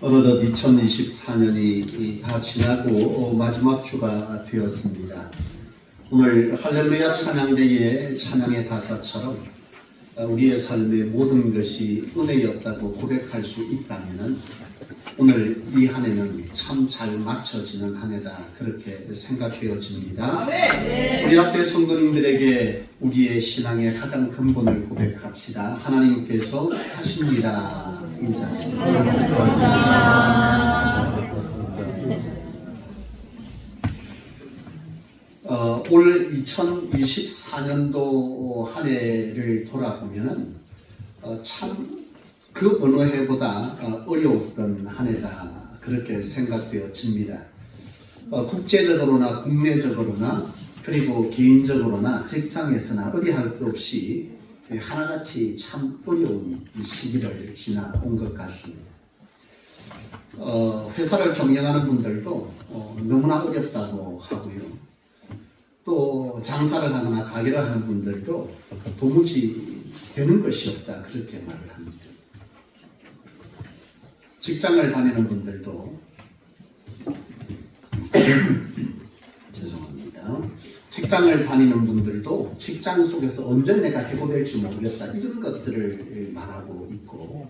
어느덧 2024년이 다 지나고 마지막 주가 되었습니다. 오늘 할렐루야 찬양대의 찬양의 가사처럼 우리의 삶의 모든 것이 은혜였다고 고백할 수 있다면 오늘 이 한 해는 참 잘 맞춰지는 한 해다 그렇게 생각되어집니다. 우리 앞에 성도님들에게 우리의 신앙의 가장 근본을 고백합시다. 하나님께서 하십니다. 인사하십니다. 올 2024년도 한 해를 돌아보면은 참 그 어느 해보다 어려웠던 한 해다 그렇게 생각되어집니다. 국제적으로나 국내적으로나 그리고 개인적으로나 직장에서나 어디 할 것 없이 하나같이 참 어려운 시기를 지나온 것 같습니다. 회사를 경영하는 분들도 너무나 어렵다고 하고요. 또 장사를 하거나 가게를 하는 분들도 도무지 되는 것이 없다 그렇게 말을 합니다. 직장을 다니는 분들도 죄송합니다. 직장을 다니는 분들도 직장 속에서 언제 내가 해고될지 모르겠다 이런 것들을 말하고 있고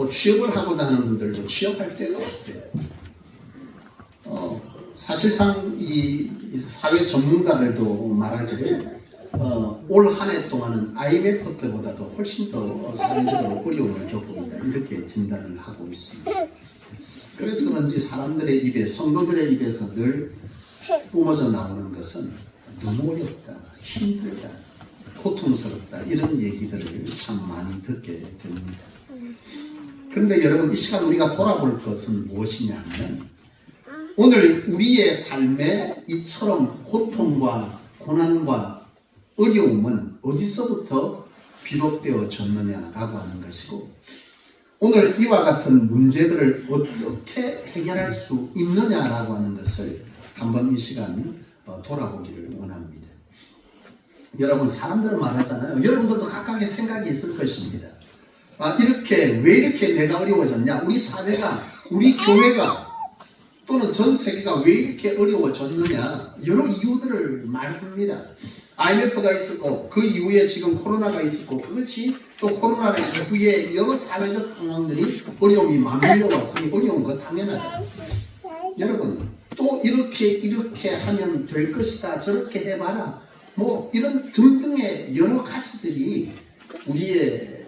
취업을 하고자 하는 분들도 취업할 데가 없대요. 사실상 이 사회 전문가들도 말하기를 올 한 해 동안은 IMF 때보다도 훨씬 더 사회적으로 어려움을 겪고 있다 이렇게 진단을 하고 있습니다. 그래서 그런지 사람들의 입에 성도들의 입에서 늘 뿜어져 나오는 것은 너무 어렵다, 힘들다, 고통스럽다 이런 얘기들을 참 많이 듣게 됩니다. 그런데 여러분 이 시간 우리가 돌아볼 것은 무엇이냐 하면 오늘 우리의 삶에 이처럼 고통과 고난과 어려움은 어디서부터 비롯되어졌느냐라고 하는 것이고 오늘 이와 같은 문제들을 어떻게 해결할 수 있느냐라고 하는 것을 한번 이 시간 돌아보기를 원합니다. 여러분 사람들은 말하잖아요. 여러분들도 각각의 생각이 있을 것입니다. 왜 이렇게 내가 어려워졌냐? 우리 사회가, 우리 교회가 또는 전 세계가 왜 이렇게 어려워졌느냐 여러 이유들을 말합니다. IMF가 있었고 그 이후에 지금 코로나가 있었고 그것이 또 코로나 이후에 여러 사회적 상황들이 어려움이 맞물려 왔으니 어려운 거 당연하다. 여러분 또 이렇게 하면 될 것이다 저렇게 해봐라 뭐 이런 등등의 여러 가지들이 우리의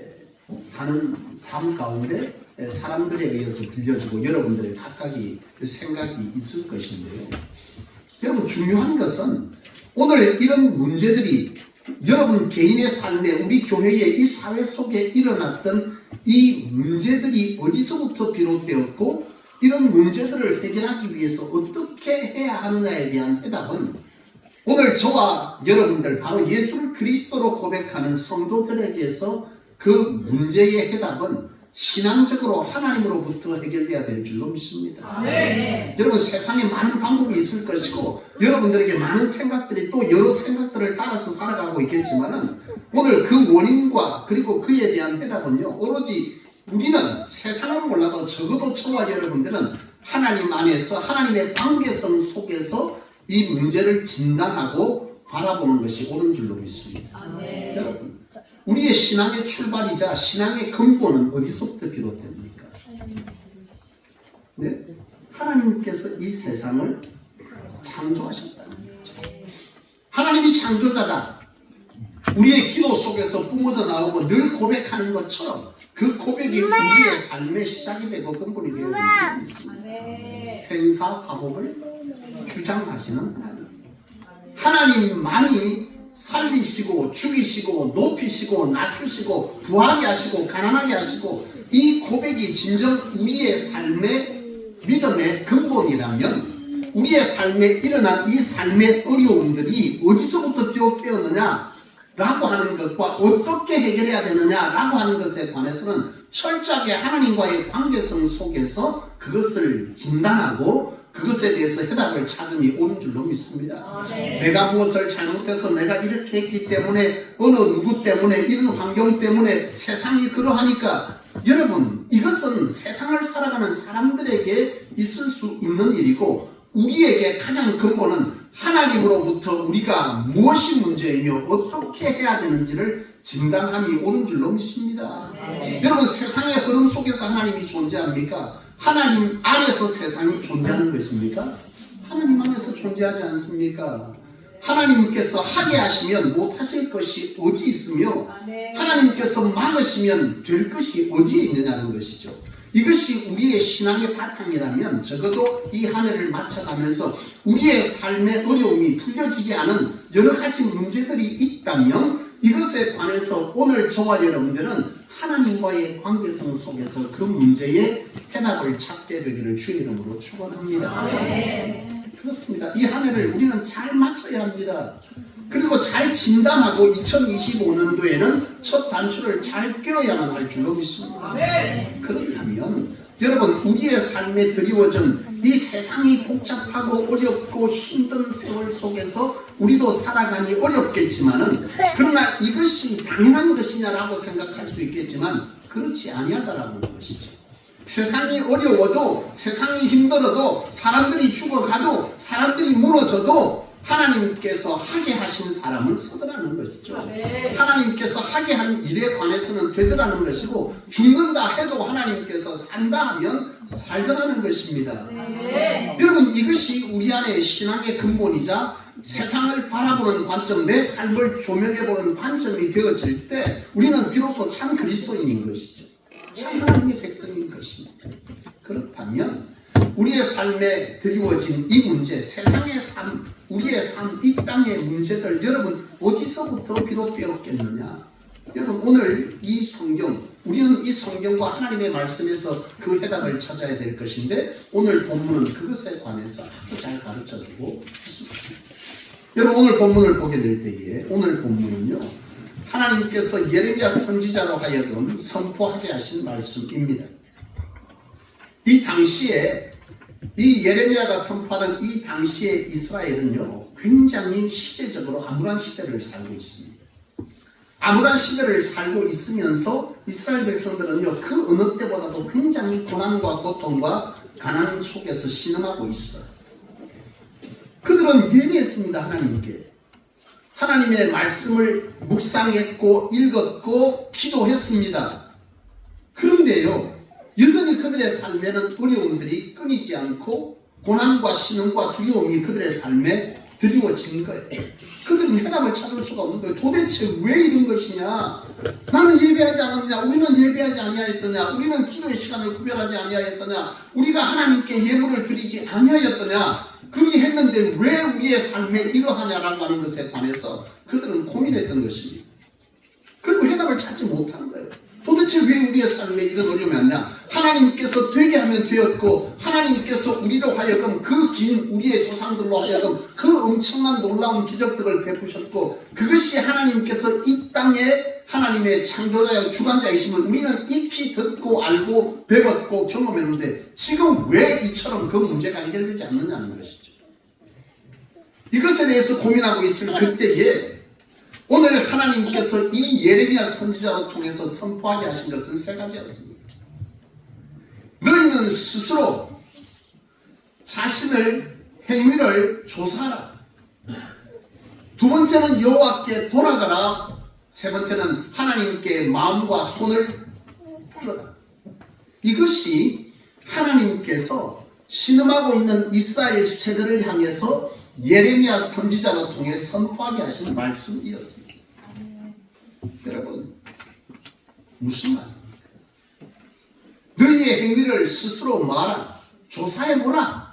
사는 삶 가운데 사람들에 의해서 들려지고 여러분들의 각각의 생각이 있을 것인데요. 여러분 중요한 것은 오늘 이런 문제들이 여러분 개인의 삶에 우리 교회의 이 사회 속에 일어났던 이 문제들이 어디서부터 비롯되었고 이런 문제들을 해결하기 위해서 어떻게 해야 하느냐에 대한 해답은 오늘 저와 여러분들 바로 예수 그리스도로 고백하는 성도들에게서 그 문제의 해답은 신앙적으로 하나님으로부터 해결돼야 될 줄로 믿습니다. 네. 여러분 세상에 많은 방법이 있을 것이고 여러분들에게 많은 생각들이 또 여러 생각들을 따라서 살아가고 있겠지만은 오늘 그 원인과 그리고 그에 대한 해답은요 오로지 우리는 세상은 몰라도 적어도 저와 여러분들은 하나님 안에서 하나님의 관계성 속에서 이 문제를 진단하고 바라보는 것이 옳은 줄로 믿습니다. 네. 여러분 우리의 신앙의 출발이자 신앙의 근본은 어디서부터 비롯됩니까? 네? 하나님께서 이 세상을 창조하셨다는 거죠. 하나님이 창조자다. 우리의 기도 속에서 뿜어져 나오고 늘 고백하는 것처럼 그 고백이 우리의 삶의 시작이 되고 근본이 되어 있습니다. 생사화복을 주장하시는 하나님. 하나님만이 살리시고 죽이시고 높이시고 낮추시고 부하게 하시고 가난하게 하시고 이 고백이 진정 우리의 삶의 믿음의 근본이라면 우리의 삶에 일어난 이 삶의 어려움들이 어디서부터 비롯되었느냐 라고 하는 것과 어떻게 해결해야 되느냐 라고 하는 것에 관해서는 철저하게 하나님과의 관계성 속에서 그것을 진단하고 그것에 대해서 해답을 찾음이 옳은 줄로 믿습니다. 내가 무엇을 잘못해서 내가 이렇게 했기 때문에 어느 누구 때문에 이런 환경 때문에 세상이 그러하니까 여러분 이것은 세상을 살아가는 사람들에게 있을 수 있는 일이고 우리에게 가장 근본은 하나님으로부터 우리가 무엇이 문제이며 어떻게 해야 되는지를 진단함이 옳은 줄로 믿습니다. 여러분 세상의 흐름 속에서 하나님이 존재합니까? 하나님 안에서 세상이 존재하는 것입니까? 하나님 안에서 존재하지 않습니까? 하나님께서 하게 하시면 못하실 것이 어디 있으며 하나님께서 막으시면 될 것이 어디에 있느냐는 것이죠. 이것이 우리의 신앙의 바탕이라면 적어도 이 한 해를 맞춰가면서 우리의 삶의 어려움이 풀려지지 않은 여러 가지 문제들이 있다면 이것에 관해서 오늘 저와 여러분들은 하나님과의 관계성 속에서 그 문제의 해답을 찾게 되기를 주의 이름으로 축원합니다. 그렇습니다. 이 한 해를 우리는 잘 맞춰야 합니다. 그리고 잘 진단하고 2025년도에는 첫 단추를 잘 껴야만 할 줄로 믿습니다. 그렇다면 여러분 우리의 삶에 드리워진 이 세상이 복잡하고 어렵고 힘든 세월 속에서 우리도 살아가니 어렵겠지만은 그러나 이것이 당연한 것이냐라고 생각할 수 있겠지만 그렇지 아니하다라는 것이죠. 세상이 어려워도 세상이 힘들어도 사람들이 죽어가도 사람들이 무너져도 하나님께서 하게 하신 사람은 서더라는 것이죠. 하나님께서 하게 한 일에 관해서는 되더라는 것이고 죽는다 해도 하나님께서 산다 하면 살더라는 것입니다. 여러분 이것이 우리 안에 신앙의 근본이자 세상을 바라보는 관점, 내 삶을 조명해보는 관점이 되어질 때 우리는 비로소 참 그리스도인인 것이죠. 참 하나님의 백성인 것입니다. 그렇다면 우리의 삶에 드리워진 이 문제, 세상의 삶, 우리의 삶, 이 땅의 문제들 여러분 어디서부터 비롯되었겠느냐? 여러분 오늘 이 성경, 우리는 이 성경과 하나님의 말씀에서 그 해답을 찾아야 될 것인데 오늘 본문은 그것에 관해서 아주 잘 가르쳐주고 있습니다. 여러분 오늘 본문을 보게 될 때에 오늘 본문은요 하나님께서 예레미야 선지자로 하여금 선포하게 하신 말씀입니다. 이 당시에 이 예레미야가 선포하던 이 당시에 이스라엘은요 굉장히 시대적으로 암울한 시대를 살고 있습니다. 암울한 시대를 살고 있으면서 이스라엘 백성들은요 그 어느 때보다도 굉장히 고난과 고통과 가난 속에서 신음하고 있어요. 그들은 예배했습니다. 하나님께 하나님의 말씀을 묵상했고 읽었고 기도했습니다. 그런데요 여전히 그들의 삶에는 어려움들이 끊이지 않고 고난과 신음과 두려움이 그들의 삶에 드리워진 거예요. 그들은 해답을 찾을 수가 없는 거예요. 도대체 왜 이런 것이냐? 나는 예배하지 않았느냐? 우리는 예배하지 아니하였더냐? 우리는 기도의 시간을 구별하지 아니하였더냐? 우리가 하나님께 예물을 드리지 아니하였더냐? 그리했는데 왜 우리의 삶에 이러하냐라고 하는 것에 관해서 그들은 고민했던 것입니다. 그리고 해답을 찾지 못한 거예요. 도대체 왜 우리의 삶에 이런 어려움이 왔냐? 하나님께서 되게 하면 되었고 하나님께서 우리로 하여금 그 긴 우리의 조상들로 하여금 그 엄청난 놀라운 기적들을 베푸셨고 그것이 하나님께서 이 땅에 하나님의 창조자여 주관자이심을 우리는 익히 듣고 알고 배웠고 경험했는데 지금 왜 이처럼 그 문제가 해결되지 않느냐는 것이죠. 이것에 대해서 고민하고 있을 그때에 오늘 하나님께서 이 예레미야 선지자로 통해서 선포하게 하신 것은 세 가지였습니다. 너희는 스스로 자신을 행위를 조사하라. 두 번째는 여호와께 돌아가라. 세 번째는 하나님께 마음과 손을 풀어라. 이것이 하나님께서 신음하고 있는 이스라엘 세대를 향해서 예레미야 선지자로 통해 선포하게 하신 말씀이었습니다. 여러분 무슨 말? 너희의 행위를 스스로 뭐하라? 조사해보라.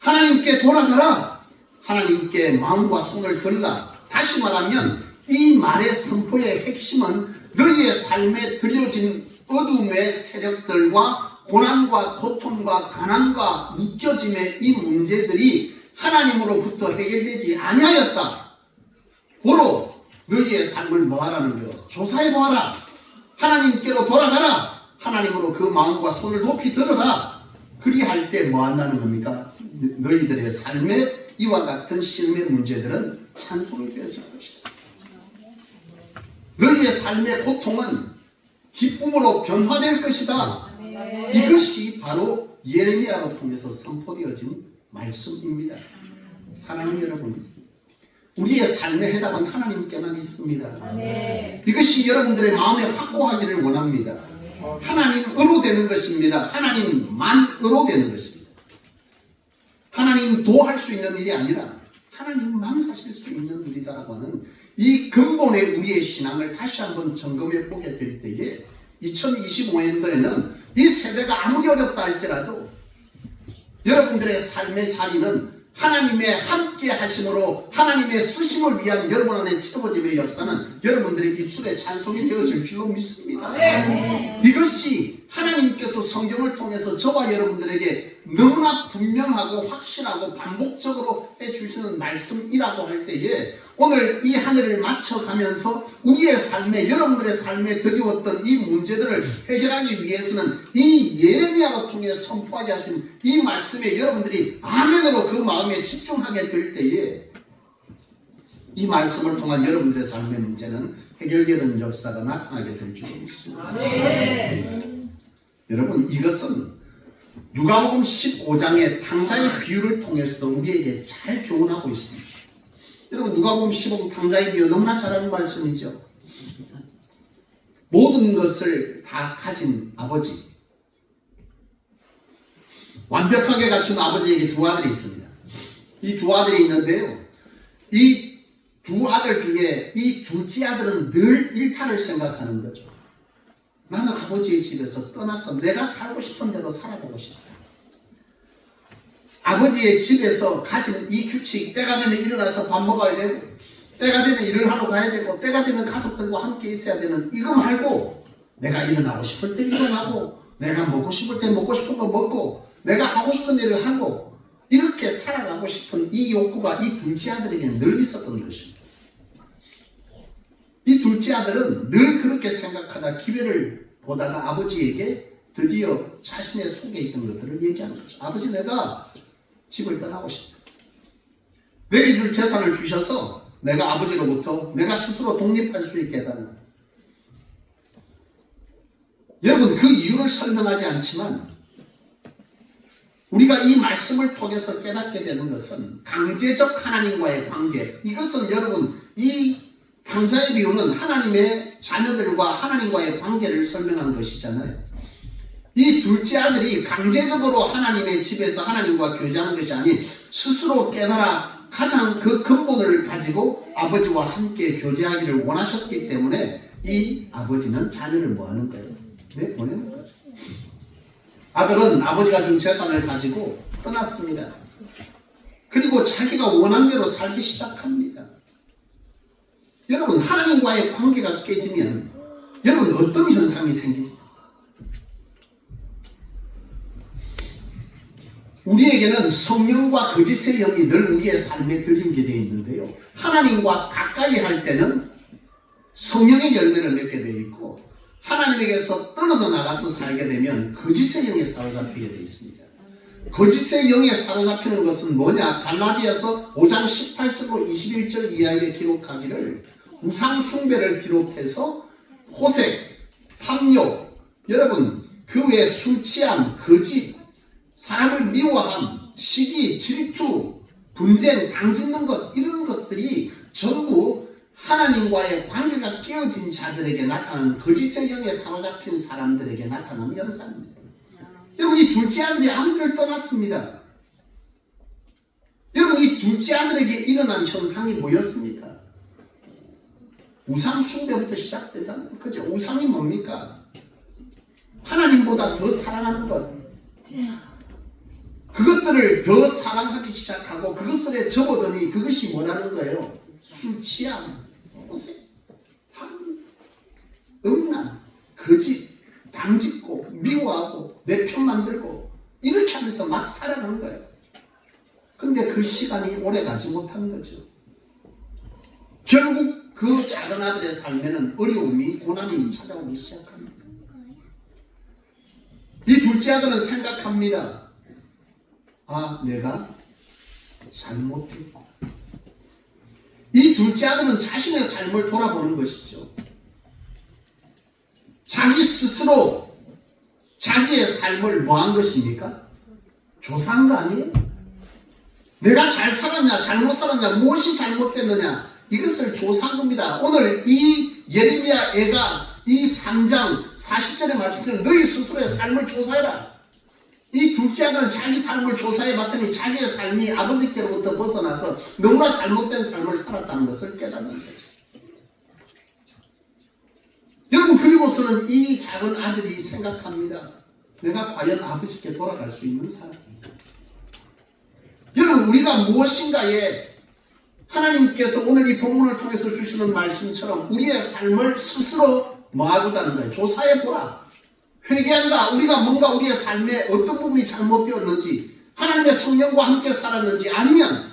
하나님께 돌아가라. 하나님께 마음과 손을 들라. 다시 말하면 이 말의 선포의 핵심은 너희의 삶에 드려진 어둠의 세력들과 고난과 고통과 가난과 묶여짐의 이 문제들이 하나님으로부터 해결되지 아니하였다. 고로 너희의 삶을 뭐하라는 거요? 조사해보아라. 하나님께로 돌아가라. 하나님으로 그 마음과 손을 높이 들어라. 그리할 때 뭐 한다는 겁니까? 너희들의 삶에 이와 같은 신의 문제들은 찬송이 되어질 것이다. 너희의 삶의 고통은 기쁨으로 변화될 것이다. 이것이 바로 예레미야로 통해서 선포되어진 말씀입니다. 사랑하는 여러분, 우리의 삶의 해답은 하나님께만 있습니다. 이것이 여러분들의 마음에 확고하기를 원합니다. 하나님으로 되는 것입니다. 하나님만으로 되는 것입니다. 하나님도 할 수 있는 일이 아니라 하나님만 하실 수 있는 일이다라고 하는 이 근본의 우리의 신앙을 다시 한번 점검해 보게 될 때에 2025년도에는 이 세대가 아무리 어렵다 할지라도 여러분들의 삶의 자리는 하나님의 함께 하심으로 하나님의 수심을 위한 여러분 안에 채워짐의 역사는 여러분들의 입술에 찬송이 되어질 줄로 믿습니다. 이것이 하나님께서 성경을 통해서 저와 여러분들에게 너무나 분명하고 확실하고 반복적으로 해주시는 말씀이라고 할 때에 오늘 이 하늘을 맞춰가면서 우리의 삶에 여러분들의 삶에 드리웠던 이 문제들을 해결하기 위해서는 이 예레미야를 통해 선포하게 하신 이 말씀에 여러분들이 아멘으로 그 마음에 집중하게 될 때에 이 말씀을 통한 여러분들의 삶의 문제는 해결되는 역사가 나타나게 될 줄 믿습니다. 여러분, 이것은 누가복음 15장의 탕자의 비유를 통해서도 우리에게 잘 교훈하고 있습니다. 여러분, 누가복음 15장 탕자의 비유 너무나 잘 아는 말씀이죠. 모든 것을 다 가진 아버지, 완벽하게 갖춘 아버지에게 두 아들이 있습니다. 이 두 아들이 있는데요, 이 두 아들 중에 이 둘째 아들은 늘 일탈을 생각하는 거죠. 나는 아버지의 집에서 떠나서 내가 살고 싶은 대로 살아보고 싶다. 아버지의 집에서 가진 이 규칙, 때가 되면 일어나서 밥 먹어야 되고, 때가 되면 일을 하러 가야 되고, 때가 되면 가족들과 함께 있어야 되는 이거 말고 내가 일어나고 싶을 때 일어나고, 내가 먹고 싶을 때 먹고 싶은 거 먹고, 내가 하고 싶은 일을 하고, 이렇게 살아가고 싶은 이 욕구가 이 둘째 아들에게는 늘 있었던 것입니다. 이 둘째 아들은 늘 그렇게 생각하다 기회를 보다가 아버지에게 드디어 자신의 속에 있던 것들을 얘기하는 거죠. 아버지, 내가 집을 떠나고 싶다. 내게 줄 재산을 주셔서 내가 아버지로부터 내가 스스로 독립할 수 있게 해달라. 여러분, 그 이유를 설명하지 않지만 우리가 이 말씀을 통해서 깨닫게 되는 것은 강제적 하나님과의 관계, 이것은 여러분 이 탕자의 비유는 하나님의 자녀들과 하나님과의 관계를 설명하는 것이잖아요. 이 둘째 아들이 강제적으로 하나님의 집에서 하나님과 교제하는 것이 아닌 스스로 깨달아 가장 그 근본을 가지고 아버지와 함께 교제하기를 원하셨기 때문에 이 아버지는 자녀를 뭐 하는 거예요? 보내는 거죠. 아들은 아버지가 준 재산을 가지고 떠났습니다. 그리고 자기가 원하는 대로 살기 시작합니다. 여러분, 하나님과의 관계가 깨지면 여러분 어떤 현상이 생기죠? 우리에게는 성령과 거짓의 영이 늘 우리의 삶에 들이게 되어 있는데요, 하나님과 가까이 할 때는 성령의 열매를 맺게 되어 있고, 하나님에게서 떨어져 나가서 살게 되면 거짓의 영에 사로잡히게 되어 있습니다. 거짓의 영에 사로잡히는 것은 뭐냐? 갈라디아서 5장 18절로 21절 이하에 기록하기를 우상 숭배를 비롯해서 호색, 탐욕, 여러분 그 외에 술 취함, 거짓, 사람을 미워함, 시기, 질투, 분쟁, 당짓는 것, 이런 것들이 전부 하나님과의 관계가 깨어진 자들에게 나타나는 거짓의 영에 사로잡힌 사람들에게 나타나는 현상입니다. 여러분, 이 둘째 아들이 아버지를 떠났습니다. 여러분, 이 둘째 아들에게 일어난 현상이 뭐였습니까? 우상 숭배부터 시작되잖아요. 그죠? 우상이 뭡니까? 하나님보다 더 사랑하는 것. 그것들을 더 사랑하기 시작하고 그것들에 접어드니 그것이 뭐라는 거예요? 술 취함, 호색, 탐, 음란, 거짓, 당짓고 미워하고 내 편 만들고 이렇게 하면서 막 살아간 거예요. 근데 그 시간이 오래 가지 못한 거죠. 결국 그 작은 아들의 삶에는 어려움이, 고난이 찾아오기 시작합니다. 이 둘째 아들은 생각합니다. 아, 내가 잘못했고. 이 둘째 아들은 자신의 삶을 돌아보는 것이죠. 자기 스스로 자기의 삶을 뭐한 것입니까? 조사한 거 아니에요? 내가 잘 살았냐 잘못 살았냐 무엇이 잘못됐느냐 이것을 조사한 겁니다. 오늘 이 예레미야 애가 이 3장 40절의 말씀처럼 너희 스스로의 삶을 조사해라. 이 둘째 아들은 자기 삶을 조사해 봤더니 자기의 삶이 아버지께로부터 벗어나서 너무나 잘못된 삶을 살았다는 것을 깨닫는 거죠. 여러분, 그리고서는 이 작은 아들이 생각합니다. 내가 과연 아버지께 돌아갈 수 있는 사람인가? 여러분, 우리가 무엇인가에 하나님께서 오늘 이 본문을 통해서 주시는 말씀처럼 우리의 삶을 스스로 뭐하고자 하는 거예요? 조사해보라. 회개한다. 우리가 뭔가 우리의 삶에 어떤 부분이 잘못되었는지, 하나님의 성령과 함께 살았는지, 아니면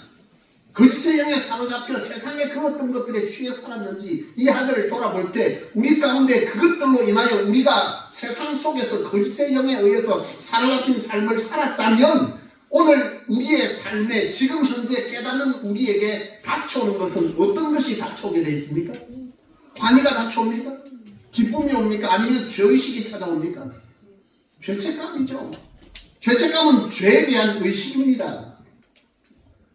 거짓의 영에 사로잡혀 세상의 그 어떤 것들에 취해 살았는지 이 하늘을 돌아볼 때 우리 가운데 그것들로 인하여 우리가 세상 속에서 거짓의 영에 의해서 사로잡힌 삶을 살았다면 오늘 우리의 삶에 지금 현재 깨닫는 우리에게 닥쳐오는 것은 어떤 것이 닥쳐오게 되어 있습니까? 환희가 닥쳐옵니까? 기쁨이 옵니까? 아니면 죄의식이 찾아옵니까? 죄책감이죠. 죄책감은 죄에 대한 의식입니다.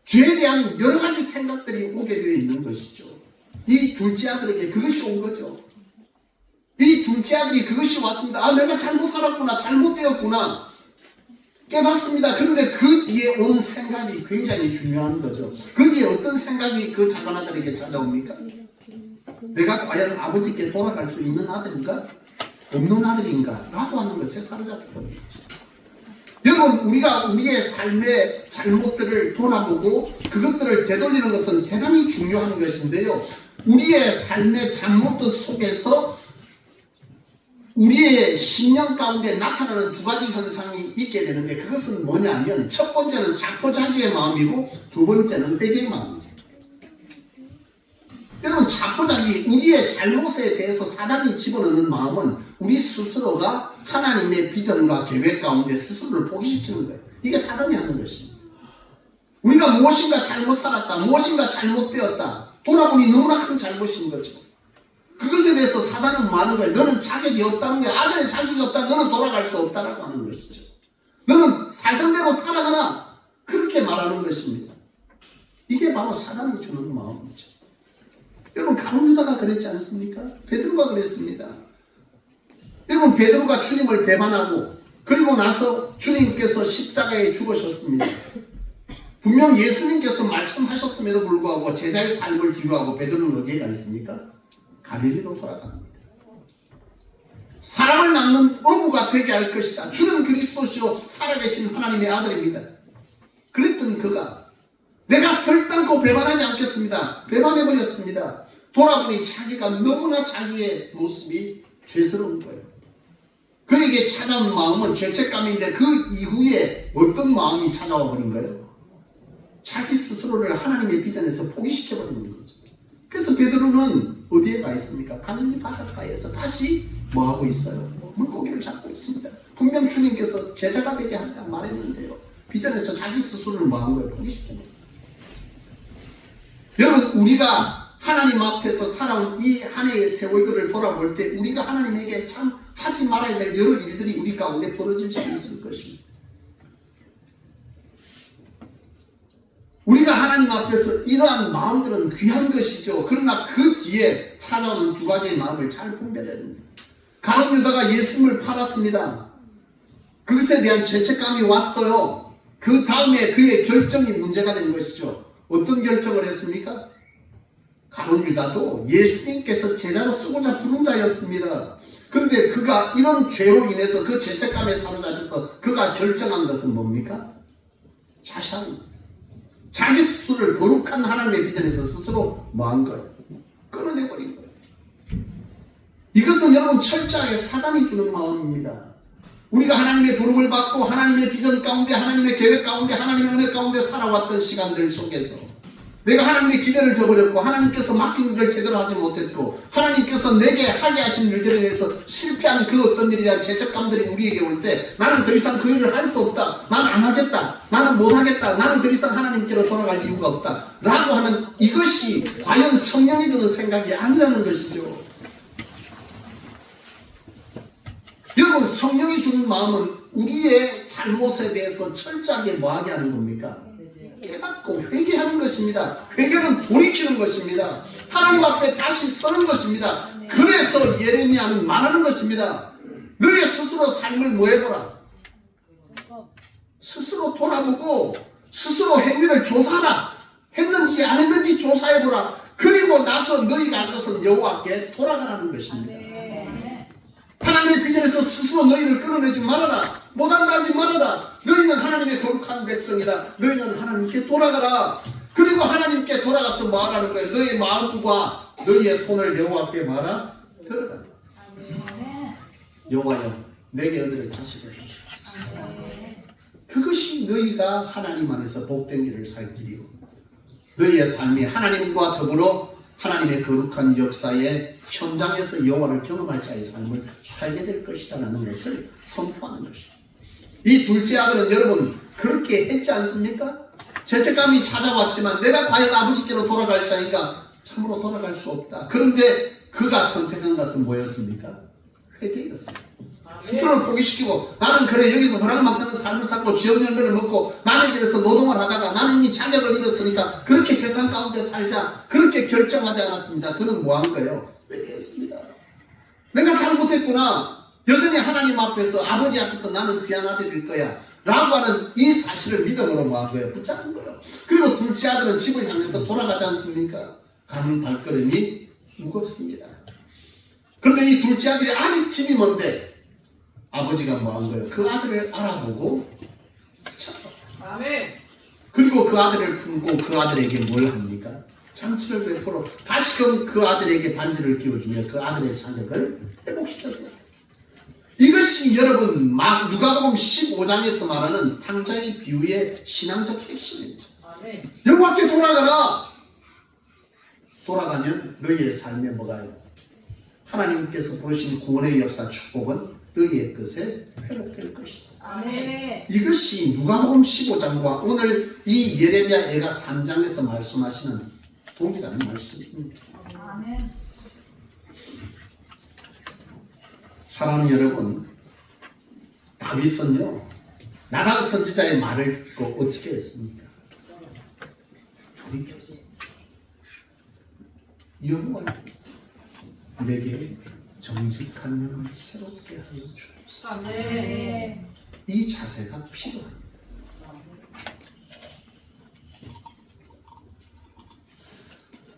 죄에 대한 여러 가지 생각들이 오게 되어 있는 것이죠. 이 둘째 아들에게 그것이 온 거죠. 이 둘째 아들이 그것이 왔습니다. 아, 내가 잘못 살았구나, 잘못되었구나 깨닫습니다. 그런데 그 뒤에 오는 생각이 굉장히 중요한 거죠. 그 뒤에 어떤 생각이 그 작은 아들에게 찾아옵니까? 내가 과연 아버지께 돌아갈 수 있는 아들인가? 없는 아들인가? 라고 하는 것에 사로잡히는 거죠. 여러분, 우리가 우리의 삶의 잘못들을 돌아보고 그것들을 되돌리는 것은 대단히 중요한 것인데요. 우리의 삶의 잘못들 속에서 우리의 심령 가운데 나타나는 두 가지 현상이 있게 되는데 그것은 뭐냐면 첫 번째는 자포자기의 마음이고 두 번째는 회개의 마음이죠. 여러분, 자포자기, 우리의 잘못에 대해서 사단이 집어넣는 마음은 우리 스스로가 하나님의 비전과 계획 가운데 스스로를 포기시키는 거예요. 이게 사단이 하는 것입니다. 우리가 무엇인가 잘못 살았다, 무엇인가 잘못되었다, 돌아보니 너무나 큰 잘못인 거죠. 그것에 대해서 사단은 뭐 하는 거예요? 너는 자격이 없다는 거야. 아들의 자격이 없다. 너는 돌아갈 수 없다라고 하는 것이죠. 너는 살던 대로 살아가나 그렇게 말하는 것입니다. 이게 바로 사단이 주는 마음이죠. 여러분, 가룟 유다가 그랬지 않습니까? 베드로가 그랬습니다. 여러분, 베드로가 주님을 배반하고 그리고 나서 주님께서 십자가에 죽으셨습니다. 분명 예수님께서 말씀하셨음에도 불구하고 제자의 삶을 뒤로하고 베드로는 어디에 가 있습니까? 갈릴리로 돌아갑니다. 사람을 낳는 어부가 되게 할 것이다. 주는 그리스도시요 살아계신 하나님의 아들입니다. 그랬던 그가 내가 결단코 배반하지 않겠습니다. 배반해버렸습니다. 돌아보니 자기가 너무나 자기의 모습이 죄스러운 거예요. 그에게 찾아온 마음은 죄책감인데 그 이후에 어떤 마음이 찾아와 버린 거예요? 자기 스스로를 하나님의 비전에서 포기시켜버리는 거죠. 그래서 베드로는 어디에 가 있습니까? 갈릴리 바닷가에서 다시 뭐하고 있어요? 물고기를 잡고 있습니다. 분명 주님께서 제자가 되게 한다 말했는데요. 비전에서 자기 스스로를 뭐한 거예요? 포기시켜버린 거예요. 여러분, 우리가 하나님 앞에서 살아온 이 한 해의 세월들을 돌아볼 때 우리가 하나님에게 참 하지 말아야 될 여러 일들이 우리 가운데 벌어질 수 있을 것입니다. 우리가 하나님 앞에서 이러한 마음들은 귀한 것이죠. 그러나 그 뒤에 찾아오는 두 가지의 마음을 잘 분별해야 됩니다. 가룟 유다가 예수님을 팔았습니다. 그것에 대한 죄책감이 왔어요. 그 다음에 그의 결정이 문제가 된 것이죠. 어떤 결정을 했습니까? 가룟 유다도 예수님께서 제자로 쓰고자 부른 자였습니다. 근데 그가 이런 죄로 인해서 그 죄책감에 사로잡혀서 그가 결정한 것은 뭡니까? 자상. 자기 스스로를 거룩한 하나님의 비전에서 스스로 뭐한 거예요? 끌어내버린 거예요. 이것은 여러분 철저하게 사단이 주는 마음입니다. 우리가 하나님의 부름을 받고 하나님의 비전 가운데 하나님의 계획 가운데 하나님의 은혜 가운데 살아왔던 시간들 속에서 내가 하나님의 기대를 저버렸고 하나님께서 맡긴 일을 제대로 하지 못했고 하나님께서 내게 하게 하신 일들에 대해서 실패한 그 어떤 일에 대한 죄책감들이 우리에게 올 때 나는 더 이상 그 일을 할 수 없다. 나는 안 하겠다. 나는 못 하겠다. 나는 더 이상 하나님께로 돌아갈 이유가 없다. 라고 하는 이것이 과연 성령이 드는 생각이 아니라는 것이죠. 여러분 성령이 주는 마음은 우리의 잘못에 대해서 철저하게 뭐하게 하는 겁니까? 깨닫고 회개하는 것입니다. 회개는 돌이키는 것입니다. 하나님 앞에 다시 서는 것입니다. 그래서 예레미야는 말하는 것입니다. 너의 스스로 삶을 뭐 해보라. 스스로 돌아보고 스스로 행위를 조사하라. 했는지 안 했는지 조사해보라. 그리고 나서 너희가 할 것은 여호와께 돌아가라는 것입니다. 하나님의 비전에서 스스로 너희를 끌어내지 말아라. 못한다 하지 말아라. 너희는 하나님의 거룩한 백성이다. 너희는 하나님께 돌아가라. 그리고 하나님께 돌아가서 뭐 하라는 거예요? 너희 마음과 너희의 손을 여호와께 말아 들어라. 여호와여 내게 은혜를 다시 베푸소서. 그것이 너희가 하나님 안에서 복된 길을 살 길이요 너희의 삶이 하나님과 더불어 하나님의 거룩한 역사의 현장에서 여호와를 경험할 자의 삶을 살게 될 것이다라는 것을 선포하는 것입니다. 이 둘째 아들은 여러분 그렇게 했지 않습니까? 죄책감이 찾아왔지만 내가 과연 아버지께로 돌아갈 자인가? 참으로 돌아갈 수 없다. 그런데 그가 선택한 것은 뭐였습니까? 회개였습니다. 스스로를 포기시키고 나는 그래 여기서 허락받는 삶을 살고 지역 열매를 먹고 남의 길에서 노동을 하다가 나는 이미 자격을 잃었으니까 그렇게 세상 가운데 살자 그렇게 결정하지 않았습니다. 그는 뭐 한 거예요? 회개했습니다. 내가 잘못했구나. 여전히 하나님 앞에서 아버지 앞에서 나는 귀한 아들일 거야 라고 하는 이 사실을 믿음으로 뭐 한 거예요? 붙잡은 거예요. 그리고 둘째 아들은 집을 향해서 돌아가지 않습니까? 가는 발걸음이 무겁습니다. 그런데 이 둘째 아들이 아직 집이 먼데 아버지가 뭐 한 거예요? 그 아들을 알아보고 아멘. 그리고 그 아들을 품고 그 아들에게 뭘 합니까? 장치를 베풀어 다시금 그 아들에게 반지를 끼워주며 그 아들의 자격을 회복시켰어요. 이것이 여러분 누가복음 15장에서 말하는 탕자의 비유의 신앙적 핵심입니다. 아멘. 여호와께 돌아가라. 돌아가면 너희의 삶에 뭐가요? 하나님께서 보신 구원의 역사 축복은 너희의 것에 회복될 것이다. 아멘. 이것이 누가복음 15장과 오늘 이 예레미야 예가 3장에서 말씀하시는 동일한 말씀입니다. 아멘. 사랑하는 여러분, 다윗은요 나단 선지자의 말을 듣고 어떻게 했습니까? 돌이켰습니다. 여호와 내게 정직한 영을 새롭게 하여 주옵소서. 아멘. 이 자세가 필요합니다.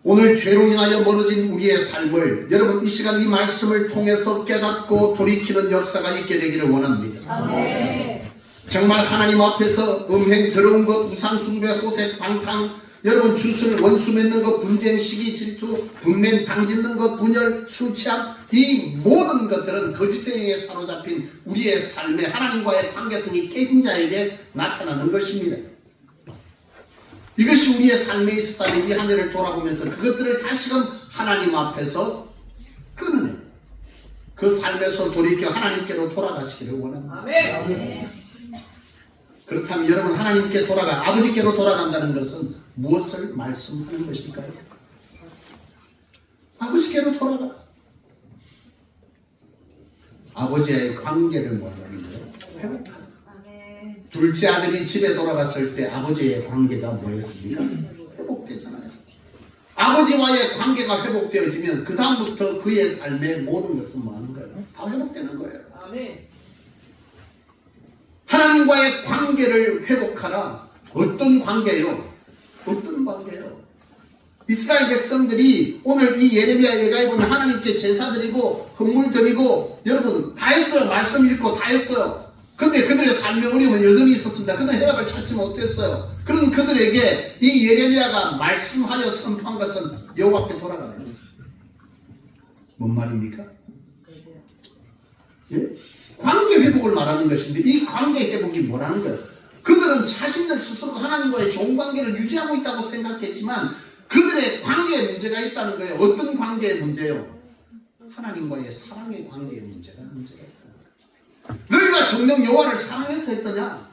오늘 죄로 인하여 멀어진 우리의 삶을 여러분 이 시간 이 말씀을 통해서 깨닫고 돌이키는 역사가 있게 되기를 원합니다. 아멘. 정말 하나님 앞에서 음행, 더러운 것, 우상 숭배, 호색, 방탕 여러분 주술, 원수 맺는 것, 분쟁, 시기, 질투, 분냄, 당짓는 것, 분열, 술 취함 이 모든 것들은 거짓의 영에 사로잡힌 우리의 삶에 하나님과의 관계성이 깨진 자에게 나타나는 것입니다. 이것이 우리의 삶에 있었다면 이 한 해를 돌아보면서 그것들을 다시금 하나님 앞에서 끊어내 그 삶에서 돌이켜 하나님께로 돌아가시기를 원합니다. 아멘. 그렇다면 여러분 하나님께 돌아가 아버지께로 돌아간다는 것은 무엇을 말씀하는 것일까요? 아버지께로 돌아가 아버지와의 관계를 뭐하는 거예요? 회복하는. 둘째 아들이 집에 돌아갔을 때 아버지의 관계가 뭐였습니까? 회복되잖아요. 아버지와의 관계가 회복되어지면 그 다음부터 그의 삶의 모든 것은 뭐하는 거예요? 다 회복되는 거예요. 아멘. 하나님과의 관계를 회복하라. 어떤 관계요? 어떤 관계요? 이스라엘 백성들이 오늘 이 예레미야 예가에 보면 하나님께 제사 드리고 헌물 드리고 여러분 다 했어요. 말씀 읽고 다 했어요. 근데 그들의 삶의 어려움은 여전히 있었습니다. 그들은 해답을 찾지 못했어요. 그런 그들에게 이 예레미야가 말씀하여 선포한 것은 여호와께 돌아가라 했습니다. 뭔 말입니까? 예? 관계 회복을 말하는 것인데 이 관계 회복이 뭐라는 거예요? 그들은 자신들 스스로 하나님과의 좋은 관계를 유지하고 있다고 생각했지만 그들의 관계에 문제가 있다는 거예요. 어떤 관계의 문제요? 하나님과의 사랑의 관계의 문제가 있다. 너희가 정녕 여호와를 사랑해서 했더냐?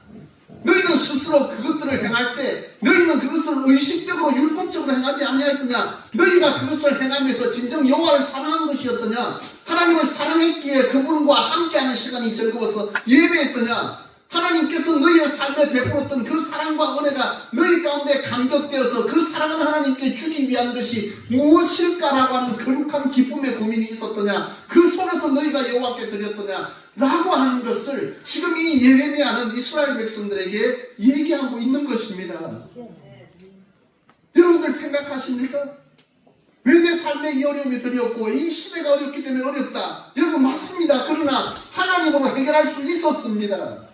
너희는 스스로 그것들을 행할 때 너희는 그것을 의식적으로 율법적으로 행하지 아니하였더냐? 너희가 그것을 행하면서 진정 여호와를 사랑한 것이었더냐? 하나님을 사랑했기에 그분과 함께하는 시간이 즐거워서 예배했더냐? 하나님께서 너희의 삶에 베풀었던 그 사랑과 은혜가 너희 가운데 감격되어서 그 사랑하는 하나님께 주기 위한 것이 무엇일까라고 하는 거룩한 기쁨의 고민이 있었더냐? 그 속에서 너희가 여호와께 드렸더냐? 라고 하는 것을 지금 이 예레미야는 이스라엘 백성들에게 얘기하고 있는 것입니다. 여러분들 생각하십니까? 왜 내 삶에 이 어려움이 들이었고 이 시대가 어렵기 때문에 어렵다. 여러분 맞습니다. 그러나 하나님으로 해결할 수 있었습니다.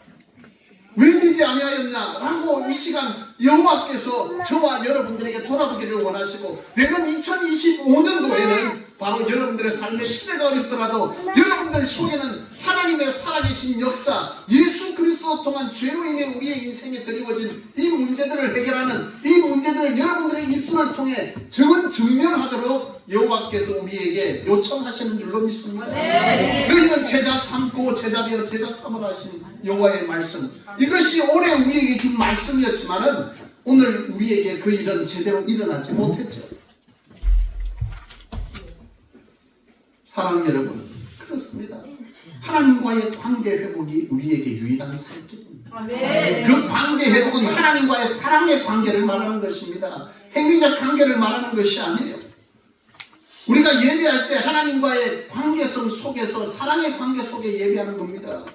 왜 믿지 아니하였냐? 라고 이 시간 여호와께서 저와 여러분들에게 돌아보기를 원하시고 내년 2025년도에는 바로 여러분들의 삶의 시대가 어렵더라도 여러분들 속에는 하나님의 살아계신 역사, 예수 그리스도 통한 죄로 인해 우리의 인생에 드리워진 이 문제들을 해결하는 이 문제들을 여러분들의 입술을 통해 증명하도록 여호와께서 우리에게 요청하시는 줄로 믿습니다. 너희는 제자 삼고 제자 되어 제자 삼으라 하시는 여호와의 말씀, 이것이 올해 우리에게 준 말씀이었지만은 오늘 우리에게 그 일은 제대로 일어나지 못했죠. 사랑 여러분, 그렇습니다. 하나님과의 관계 회복이 우리에게 유일한 살 길입니다. 그 관계 회복은 하나님과의 사랑의 관계를 말하는 것입니다. 행위적 관계를 말하는 것이 아니에요. 우리가 예배할 때 하나님과의 관계성 속에서 사랑의 관계 속에 예배하는 겁니다.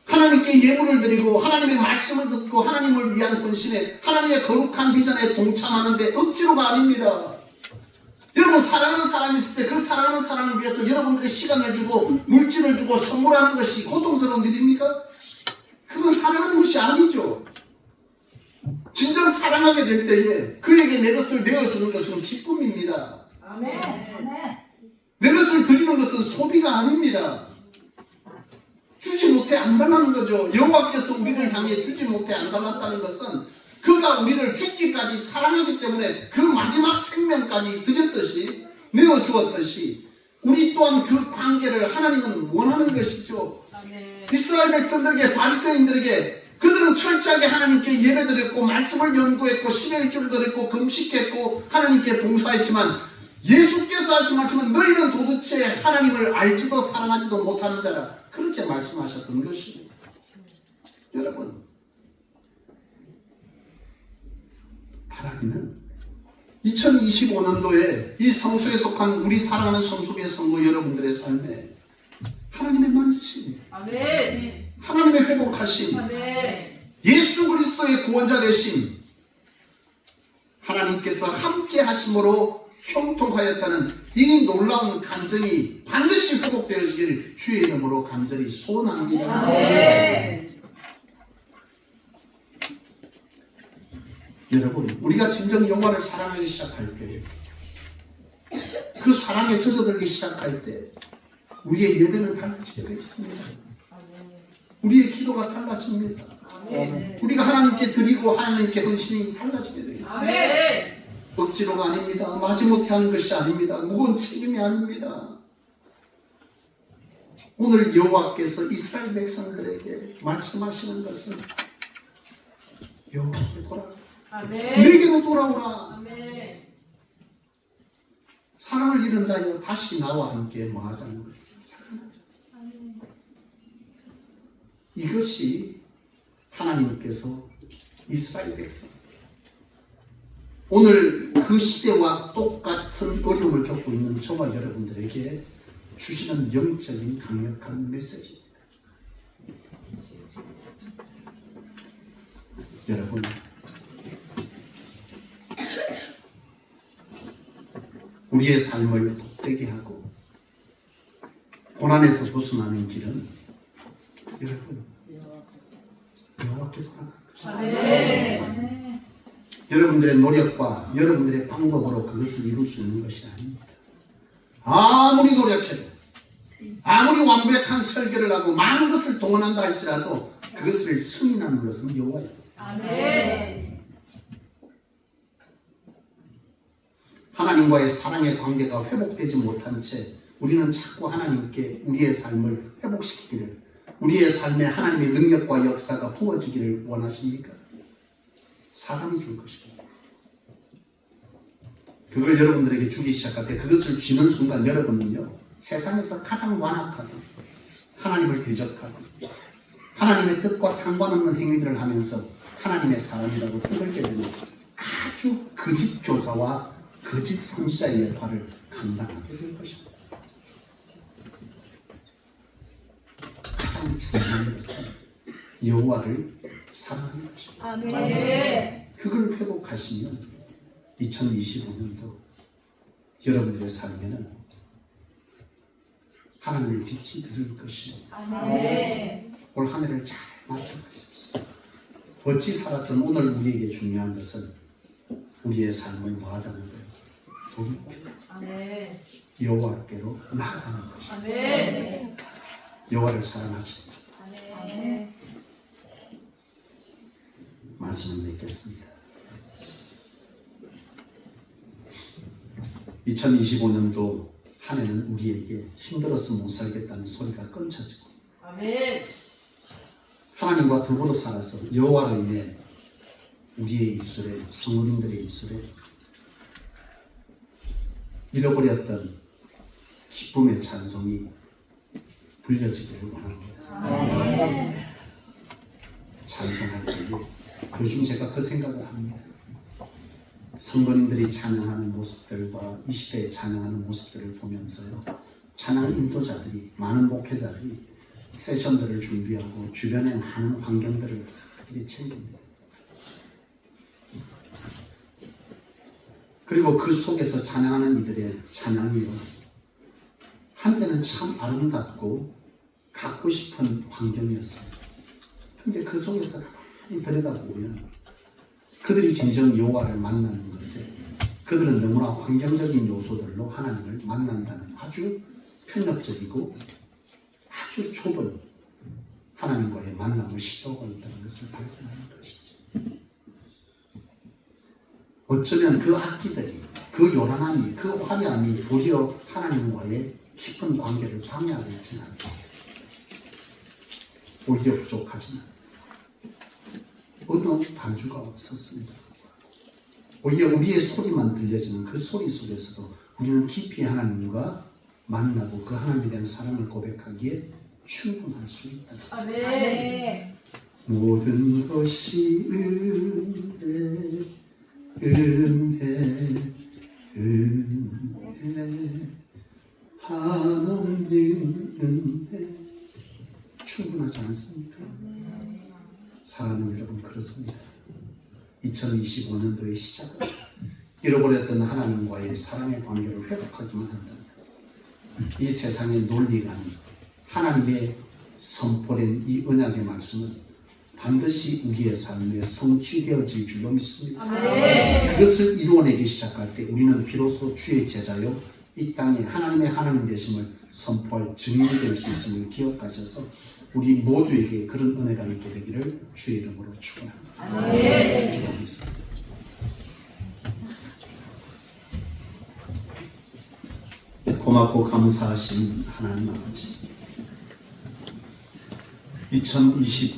하나님께 예물을 드리고 하나님의 말씀을 듣고 하나님을 위한 헌신에 하나님의 거룩한 비전에 동참하는데 억지로가 아닙니다. 여러분 사랑하는 사람이 있을 때 그 사랑하는 사람을 위해서 여러분들이 시간을 주고 물질을 주고 선물하는 것이 고통스러운 일입니까? 그건 사랑하는 것이 아니죠. 진정 사랑하게 될 때에 그에게 내 것을 내어주는 것은 기쁨입니다. 아멘. 내 것을 드리는 것은 소비가 아닙니다. 주지 못해 안 달라는 거죠. 여호와께서 우리를 향해 주지 못해 안 달랐다는 것은 그가 우리를 죽기까지 사랑하기 때문에 그 마지막 생명까지 드렸듯이 내어주었듯이 우리 또한 그 관계를 하나님은 원하는 것이죠. 이스라엘 백성들에게 바리새인들에게 그들은 철저하게 하나님께 예배드렸고 말씀을 연구했고 신의 일주를 드렸고 금식했고 하나님께 봉사했지만 예수께서 하신 말씀은 너희는 도대체 하나님을 알지도 사랑하지도 못하는 자라, 그렇게 말씀하셨던 것입니다. 여러분, 바라기는 2025년도에 이 성소에 속한 우리 사랑하는 성소의 성도 여러분들의 삶에 하나님의 만지심, 하나님의 회복하심, 예수 그리스도의 구원자 되심, 하나님께서 함께 하심으로 형통하였다는 이 놀라운 간증이 반드시 회복되어지기를 주의 이름으로 간절히 소원합니다. 여러분, 우리가 진정 여호와를 사랑하기 시작할 때, 그 사랑에 젖어들기 시작할 때 우리의 예배는 달라지게 되어 있습니다. 우리의 기도가 달라집니다. 우리가 하나님께 드리고 하나님께 헌신이 달라지게 되어 있습니다. 억지로가 아닙니다. 마지못해 하는 것이 아닙니다. 무거운 책임이 아닙니다. 오늘 여호와께서 이스라엘 백성들에게 말씀하시는 것은 여호와께 돌아오라. 내게로 돌아오라. 사랑을 잃은 자여 다시 나와 함께 뭐하자는 거예요. 사랑하자. 이것이 하나님께서 이스라엘 백성, 오늘 그 시대와 똑같은 어려움을 겪고 있는 저와 여러분들에게 주시는 영적인 강력한 메시지입니다. 여러분, 우리의 삶을 복되게 하고 고난에서 벗어나는 길은 여러분 여호와께 돌아가는 것입니다. 여러분들의 노력과 여러분들의 방법으로 그것을 이룰 수 있는 것이 아닙니다. 아무리 노력해도 아무리 완벽한 설계를 하고 많은 것을 동원한다 할지라도 그것을 승인하는 것은 여호와입니다. 하나님과의 사랑의 관계가 회복되지 못한 채 우리는 자꾸 하나님께 우리의 삶을 회복시키기를, 우리의 삶에 하나님의 능력과 역사가 부어지기를 원하십니까? 사람이 줄 것입니다. 그걸 여러분들에게 주기 시작할 때, 그것을 쥐는 순간 여러분은요, 세상에서 가장 완악하고 하나님을 대적하고 하나님의 뜻과 상관없는 행위들을 하면서 하나님의 사람이라고 떠들게 되는 아주 거짓 교사와 거짓 선지자의 역할을 감당하게 될 것입니다. 가장 중요한 것은 여호와를 사랑하는 것입니다. 아멘. 그걸 회복하시면 2025년도 여러분들의 삶에는 하나님의 빛이 들을 것입니다. 아멘. 올 한 해를 잘 맞춰가십시오. 어찌 살았던 오늘 우리에게 중요한 것은 우리의 삶을 뭐 하자는 거예요? 돌이켜 아멘. 여호와께로 나아가는 것입니다. 아멘. 여호와를 사랑하시죠. 아멘. 말씀을 맺겠습니다. 2025년도 한 해는 우리에게 힘들어서 못 살겠다는 소리가 끊쳐지고 아멘. 하나님과 더불어 살아서 여호와로 인해 우리의 입술에, 성도님들의 입술에 잃어버렸던 기쁨의 찬송이 불려지기를 원합니다. 아멘. 찬송할 때에 요즘 제가 그 생각을 합니다. 성도님들이 찬양하는 모습들과 20대에 찬양하는 모습들을 보면서요, 찬양 인도자들이, 많은 목회자들이 세션들을 준비하고 주변에 많은 환경들을 다 이렇게 챙깁니다. 그리고 그 속에서 찬양하는 이들의 찬양이요, 한때는 참 아름답고 갖고 싶은 환경이었어요. 근데 그 속에서 가만히 들여다보면 그들이 진정 여호와를 만나는 것에 그들은 너무나 환경적인 요소들로 하나님을 만난다는 아주 편협적이고 아주 좁은 하나님과의 만남을 시도하고 있다는 것을 발견하는 것이죠. 어쩌면 그 악기들이, 그 요란함이, 그 화려함이 도리어 하나님과의 깊은 관계를 방해하고 있지는 않습니다. 오히려 부족하지만 어느 반주가 없었습니다. 오히려 우리의 소리만 들려지는 그 소리 속에서도 우리는 깊이 하나님과 만나고 그 하나님에 대한 사랑을 고백하기에 충분할 수 있다. 아멘. 모든 것이 은혜, 은혜, 은혜, 한없는 은혜. 충분하지 않습니까? 사랑하는 여러분, 그렇습니다. 2025년도의 시작은 잃어버렸던 하나님과의 사랑의 관계를 회복하기만 한다면 이 세상의 논리가 아닌 하나님의 선포된 이 언약의 말씀은 반드시 우리의 삶에 성취되어질 줄로 믿습니다. 아멘. 그것을 이루어내기 시작할 때 우리는 비로소 주의 제자요 이 땅에 하나님의 하나님 되심을 선포할 증인이 될 수 있음을 기억하셔서 우리 모두에게 그런 은혜가 있게 되기를 주의 이름으로 축원합니다. 아멘. 기도하겠습니다. 고맙고 감사하신 하나님 아버지, 2025